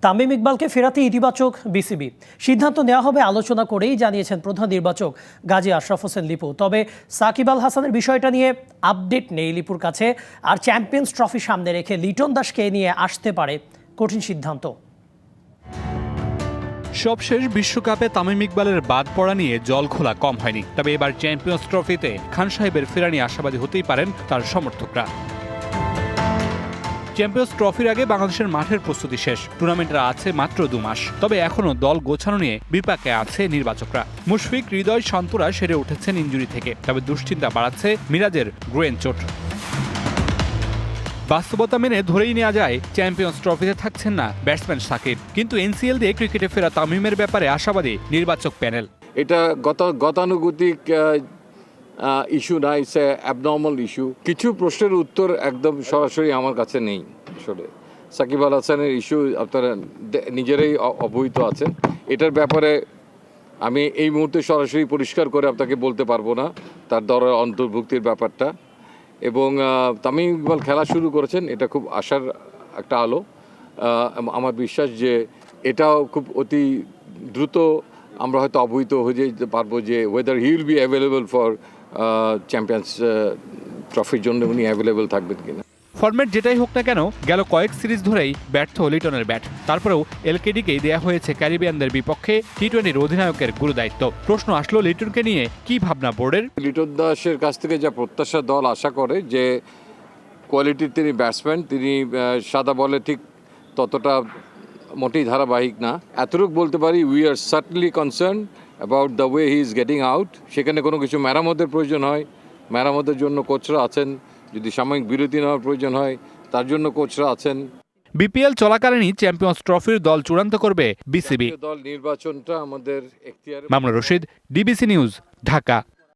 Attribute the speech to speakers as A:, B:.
A: তামিম ইকবালকে ফেরাতে ইতিবাচক বিসিবি। সিদ্ধান্ত নেওয়া হবে আলোচনা করেই জানিয়েছেন প্রধান নির্বাচক গাজী আশরাফ হোসেন লিপু। তবে সাকিব আল হাসানের বিষয়টা নিয়ে আপডেট নেই লিপুর কাছে। আর চ্যাম্পিয়ন্স ট্রফি সামনে রেখে লিটন দাসকে নিয়ে আসতে পারে কঠিন সিদ্ধান্ত।
B: সবশেষ বিশ্বকাপে তামিম ইকবালের বাদ পড়া নিয়ে জল খোলা কম হয়নি। তবে এবার চ্যাম্পিয়ন্স ট্রফিতে খান সাহেবের ফেরা নিয়ে আশাবাদী হতেই পারেন তার সমর্থকরা। চ্যাম্পিয়ন্স ট্রফির আগে বাংলাদেশের মাঠের প্রস্তুতি শেষ, টুর্নামেন্টের আছে মাত্র 2 মাস। তবে এখনও দল গোছানো নিয়ে বিপাকে আছে নির্বাচকরা। মুশফিক, হৃদয়, শান্তরা সেরে উঠেছেন ইনজুরি থেকে। তবে দুশ্চিন্তা বাড়াচ্ছে মিরাজের গ্রেন চোট। বাস্তবতা মেনে ধরেই নেওয়া যায় চ্যাম্পিয়ন্স ট্রফিতে থাকছেন না ব্যাটসম্যান সাকিব। কিন্তু এনসিএল দিয়ে ক্রিকেটে ফেরা তামিমের ব্যাপারে আশাবাদী নির্বাচক প্যানেল।
C: এটা গতানুগতিক ইস্যু না, ইটস এ অ্যাবনর্মাল ইস্যু। কিছু প্রশ্নের উত্তর একদম সরাসরি আমার কাছে নেই। আসলে সাকিব আল হাসানের ইস্যু আপনারা নিজেরাই অবহিত আছেন। এটার ব্যাপারে আমি এই মুহূর্তে সরাসরি পরিষ্কার করে আপনাকে বলতে পারবো না তার দলের অন্তর্ভুক্তির ব্যাপারটা। এবং তামিম ইকবাল খেলা শুরু করেছেন, এটা খুব আশার একটা আলো। আমার বিশ্বাস যে এটাও খুব অতি দ্রুত আমরা হয়তো অবহিত হয়ে যেতে পারবো যে whether he will be available for champions ট্রফির জন্য উনি অ্যাভেলেবল থাকবেন কিনা।
B: ফরম্যাট যেটাই হোক না কেন, গেল কয়েক সিরিজ ধরেই ব্যর্থ লিটনের ব্যাট। তারপরেও এলকেডিকেই দেয়া হয়েছে ক্যারিবিয়ানদের বিপক্ষে টি-20 অধিনায়কের গুরুদায়িত্ব। প্রশ্ন আসলো লিটনকে নিয়ে কি ভাবনা বোর্ডের।
C: লিটন দাসের কাছ থেকে যা প্রত্যাশা দল আশা করে যে কোয়ালিটির তিনি ব্যাটসম্যান, তিনি সাদা বলে ঠিক ততটা মোটেই ধারাবাহিক না। এতটুকু বলতে পারি, we are certainly concern about the way he is getting out. সেখানে কোনো কিছু মেরামতের প্রয়োজন হয়, মেরামতের জন্য কোচরা আছেন। যদি সাময়িক বিরতি নেওয়ার প্রয়োজন হয়, তার জন্য কোচরা আছেন।
B: বিপিএল চলাকালীনই চ্যাম্পিয়ন্স ট্রফির দল চূড়ান্ত করবে বিসিবি।
C: দল নির্বাচনটা আমাদের এখতিয়ারে।
B: Mamunur Rashid, DBC news, Dhaka.